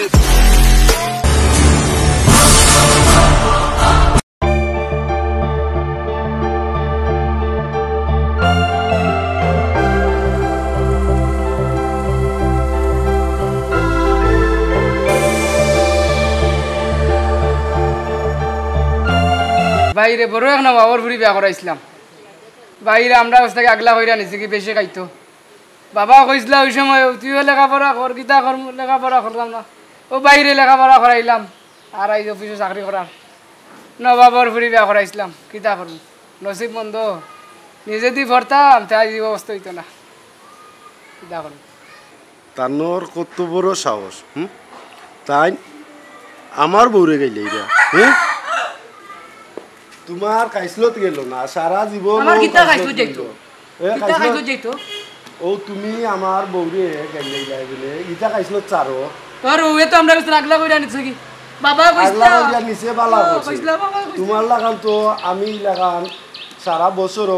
বাইরে বড় এক না বাবার ফুরি বিয়া করাইছিলাম বাইরে আমরা থেকে আগলা কইরা নিছি কি বেশি খাইতো বাবা কইছিল ওই সময় তুইও লেখাপড়া কর গীতা কর লেখাপড়া করলাম না ও বাইরে লেখাপড়া করাইলাম আর এই অফিসে চাকরি করার না বাবার ফুরি বিয়া করাইছিলাম গীতা করুন নসিব বন্ধ নিজে দি পড়তাম তাই এই অবস্থা হইতো না গীতা করুন তানোর কত বড় সাহস তাই আমার বউরে গেলে এইটা তোমার কাইসলত গেল না সারা জীবন আমার গীতা খাইতো যাইতো গীতা খাইতো যাইতো ও তুমি আমার বউরে গেলে যাই বলে গীতা কাইসলত চারো তোর ওয়ে তো আমরা কাছে আগলা কইরা নিছি কি বাবা কইছলা আগলা কইরা নিছে বালা কইছলা তোমার লাগান তো আমি লাগান সারা বছর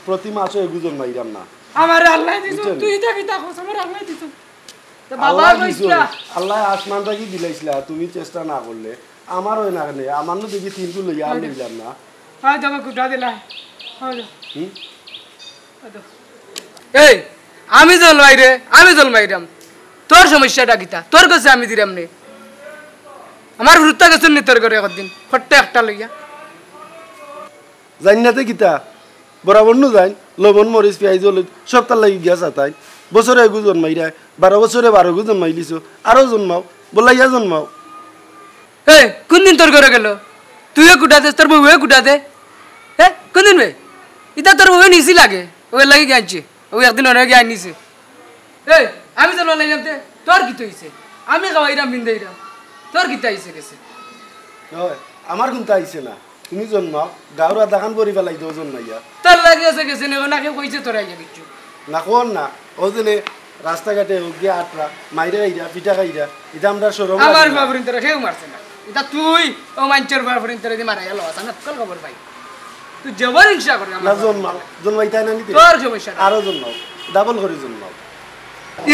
প্রতি মাসে এগুজন মাইরাম না আমার আল্লাহ দিছো তুই তা গীতা কইছ আমার আল্লাহ দিছো তো বাবা কইছলা আল্লাহ আসমানটা কি দিলাইছলা তুমি চেষ্টা না করলে আমার ওই না কেন আমার না দেখি তিনটু লইয়া আর নিলাম না হ্যাঁ তোমাকে কুটা দিলা এই আমি জল বাইরে আমি জল মাইরাম তোর সমস্যাটা কিতা তোর কাছে আমি দিরাম নে আমার ভুরুত্তা গেছেন নি তোর করে একদিন ফট্টা একটা লইয়া জান্নাতে কিতা বরাবর নু যাই লবণ মরিচ পেঁয়াজ সপ্তাহ লাগি গিয়া তাই বছরে এগু জন্মাইরা 12 বছরে 12 গু জন্মাইলিছো আরো জন্মাও বলাইয়া জন্মাও এই কোন দিন তোর ঘরে গেল তুইও কুটা দে তোর বউয়ে কুটা দে হ্যাঁ কোন দিন বে ইতা তোর বউয়ে নিছি লাগে ওই লাগি গিয়েছে ওই একদিন অনেক গিয়ে নিছে এই আমি তো লাইলাম তে তোর কি হইছে আমি খাওয়াইরাম বিন্দাইরাম তোর কি আইছে গেছে হয় আমার কোনটা আইছে না তুমি জন্মাও গাওরা দাখান পরি ফেলাই দাও জন্মাইয়া তোর লাগি আছে গেছে না কেউ কইছে তোর আইয়া কিছু না কোন না ওজনে রাস্তাঘাটে গিয়া আটরা মাইরে আইরা পিঠা খাইরা এটা আমরা শরম আমার বাবরিন তোরা কেউ মারছে না এটা তুই ও মাঞ্চর বাবরিন তোরা দি মারাইয়া লস না কল খবর ভাই তুই জবর ইনশা করে না জন্মাও জন্মাইতাই না নিতে তোর সমস্যা আরো জন্মাও ডাবল করে জন্মাও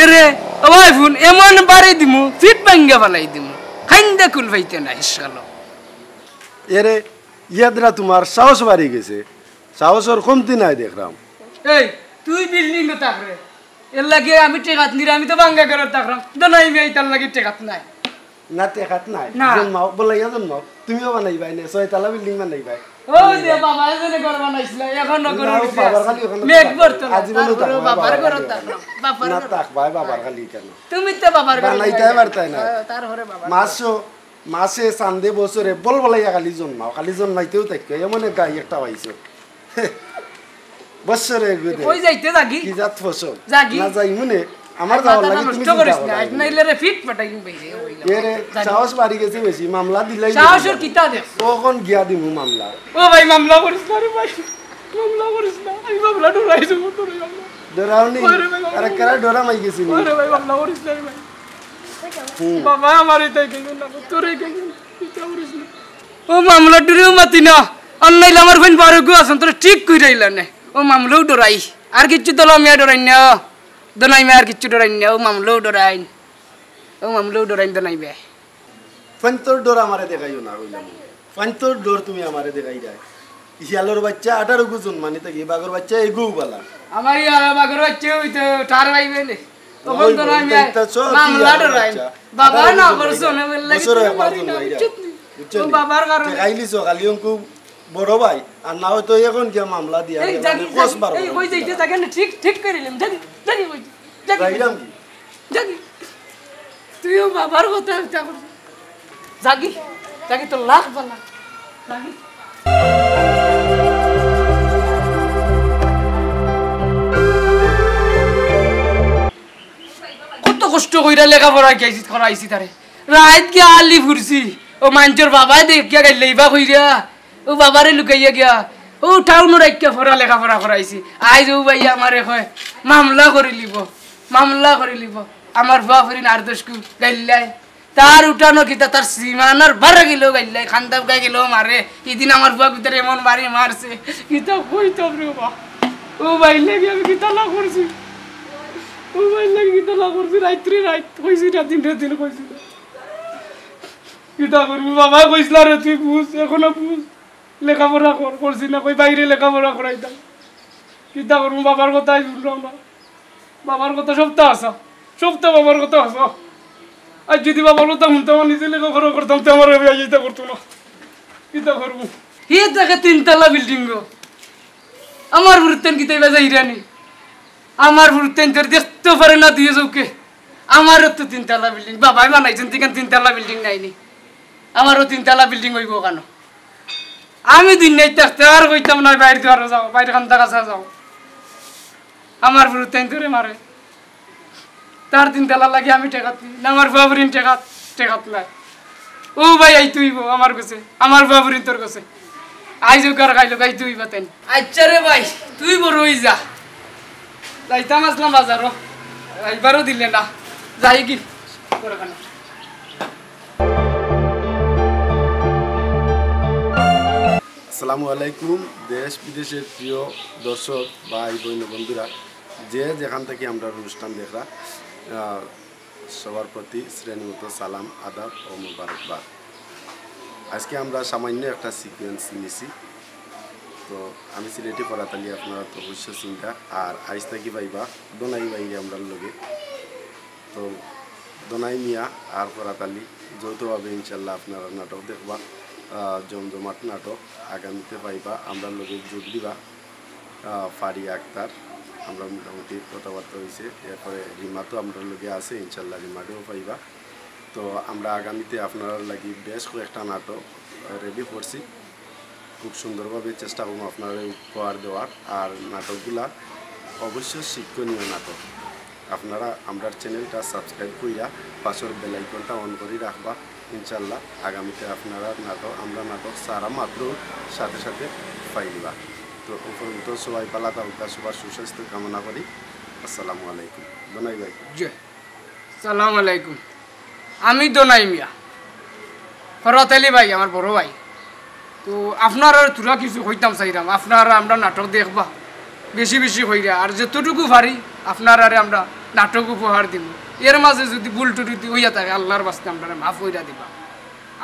এরে ও ভাই ফোন এমন বাড়ি দিমু ফিট ভাঙ্গা ফলাই দিমু খাইন্দা কুল ভাইতে না ইসকালো এরে ইয়াদরা তোমার সাহস বাড়ি গেছে সাহসের কমতি নাই দেখলাম এই তুই বিল্ডিং তো থাকরে এর লাগে আমি টেকাত নিরে আমি তো ভাঙ্গা করে থাকলাম দনাই আমি তার লাগে টেকাত নাই না টেকাত নাই জন্মাও বলাইয়া জন্মাও তুমিও বানাইবাই না 6 তলা বিল্ডিং বানাইবাই ও দে বাবা এজনে ঘর বানাইছিল এখন না করে বাবার খালি ওখানে মেঘ পড়তো না বাবার ঘর থাকলাম বাবার না থাক ভাই বাবার খালি কেন তুমি তো বাবার ঘর বানাইতাই পারতাই না তার ঘরে বাবা মাসে চান্দে বছরে বলাইয়া খালি জন্মাইতেও থাকতো এমন গাই একটা পাইছো বছরে কই যাইতে জাগি কি জাত ফসল জাগি না যাই মনে আমার যাওয়ার লাগে তুমি চিন্তা করিস না নাইলে রে ফিট পাঠাইম বাইরে এরে সাহস বাড়ি গেছে বেশি মামলা দিলাই সাহসের কিতা দে কখন গিয়া দিমু মামলা ও ভাই মামলা করিস না রে ভাই মামলা করিস না আমি মামলা ডরাইছো তোর মামলা ডরাওনি আরে কারা ডরা মাই গেছি নি আরে ভাই মামলা করিস না রে ভাই বাবা আমারে তাই কেন না তোরে কেন কিতা করিস না ও মামলা ডরিও মাতি না অন্যাইলে আমার ফোন বারগু আছেন তোরে ঠিক কইরাইলা না ও মামলাও ডরাই আর কিচ্ছু দলা মিয়া ডরাই না দনাই মে আর কিচ্ছু ডরাই না ও মামলাও ডরাই দনাই বে ফান্তর ডর আমারে দেখাইও না কইলাম ফান্তর ডর তুমি আমারে দেখাই যায় শিয়ালর বাচ্চা 18 গু জন্মানি থেকে বাগর বাচ্চা এগু বালা আমার বাগর বাচ্চা হইতো টার ভাইবে নে তখন দনাই মে মামলা ডরাই বাবা না করছো না বললে কি ও বাবার কারণে দেখাইলিছো খালি অঙ্কু বড় ভাই আর না হয়তো এখন কি মামলা দিয়া এই কই যাইতে থাকে না ঠিক করিলাম জানি কই যাইলাম কি জানি তুইও বাবার কথা চিন্তা কর জাগি তো লাখ বালা জাগি কত কষ্ট কইরা লেখাপড়া করাইছি তারে রাত গিয়া আলি ফুরছি ও মাঞ্চর বাবা দেখিয়া গাইলেইবা কইরা ও বাবারে লুকাইয়া গিয়া ও টাউন রাখিয়া ফরা লেখাপড়া করাইছি আইজ ও ভাই আমারে কয় মামলা করে লিব আমার বাপরি নারদস্কু গাইলাই তার উঠানো কিতা তার সীমানার বারে গেল গাইলাই খান্দাব গাই গেল মারে এদিন আমার বুয়া ভিতরে এমন বাড়ি মারছে কিতা কইতাম রে বাবা ও ভাই লাগি আমি কিতা লা করছি রাত্রি রাত কইছি না দিন কইছি কিতা করবো বাবা কইসলা রে তুই বুঝ এখনো বুঝ লেখাপড়া করছি না কই বাইরে লেখাপড়া করাইতাম কিতা করবো বাবার কথাই শুনলাম না বাবার কথা সপ্তাহ আসা সপ্তাহ বাবার কথা আসা আর যদি বাবার কথা শুনতাম নিজে লেখাপড়া করতাম তো আমার বিয়া যেতে করতো না কিতা করবো হে দেখে 3 তলা বিল্ডিং গো আমার ভুরতেন কিতা বাজা ইরানি আমার ভুরতেন তোর দেখতে পারে না দিয়ে চৌকে আমারও তো 3 তলা বিল্ডিং বাবাই বানাইছেন ঠিক 3 তলা বিল্ডিং নাইনি আমারও 3 তলা বিল্ডিং হইব কেন আমি দিন নাই থাকতে আর কইতাম না বাইরে দুয়ারে যাও বাইরে কান্দা কাছা যাও আমার ভুরতেন ধরে মারে তার 3 তলা লাগে আমি টেকাত না আমার বাবুরিন টেকাত নাই ও ভাই আই তুইব আমার কাছে আমার বাবুরিন তোর কাছে আইজো কার খাইলো গাই তুই বাতেন আচ্ছা রে ভাই তুই বড় হই যা যাইতাম আসলাম বাজারও এইবারও দিলে না যাই কি করে কেন আসসালামু আলাইকুম দেশ বিদেশের প্রিয় দর্শক ভাই বোন বন্ধুরা যে যেখান থেকে আমরা অনুষ্ঠান দেখরা সবার প্রতি শ্রেণীমতো সালাম আদাব ও মুবারকবাদ। আজকে আমরা সামান্য একটা সিকোয়েন্স নিছি, তো আমি সিলেটি পড়াতালি আপনারা তো অবশ্য চিন্তা আর আইস থাকি পাইবা দোনাই বাইরে আমরা লগে, তো দোনাই মিয়া আর পড়াতালি যৌথভাবে ইনশাল্লাহ আপনারা নাটক দেখবা, জমজমাট নাটক আগামীতে পাইবা। আমরা লগে যোগ দিবা ফারি আক্তার, আমরা মোটামুটি কথাবার্তা হয়েছে, এরপরে রিমা তো আমরা লগে আছে ইনশাল্লাহ রিমাকেও পাইবা। তো আমরা আগামীতে আপনারা লাগি বেশ কয়েকটা নাটক রেডি করছি, খুব সুন্দরভাবে চেষ্টা করবো আপনারা উপহার দেওয়ার। আর নাটকগুলা অবশ্যই শিক্ষণীয় নাটক, আপনারা আমরা চ্যানেলটা সাবস্ক্রাইব কইরা পাশের বেল আইকনটা অন করে রাখবা। ইনশাল্লাহ আগামীতে আপনারা আমরা নাটক সারা মাত্র সাথে সাথে পাইবা। তো উপরন্ত সবাই পালা তালকা সবার সুস্বাস্থ্য কামনা করি। আসসালামু আলাইকুম। দোনাই ভাই। জি সালাম আলাইকুম। আমি দোনাই মিয়া ফরাতালি ভাই, আমার বড় ভাই। তো আপনারা তোরা কিছু হইতাম চাইলাম, আপনারা আমরা নাটক দেখবা বেশি বেশি হইরা, আর যতটুকু পারি আপনারা আমরা নাটক উপহার দিব। এর মাঝে যদি ভুল টুটি হইয়া থাকে আল্লাহর বাস্তে আমরা মাফ হইরা দিবা,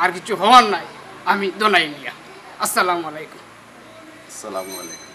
আর কিছু হওয়ার নাই। আমি দোনাই মিয়া। আসসালামু আলাইকুম। আসসালামু আলাইকুম।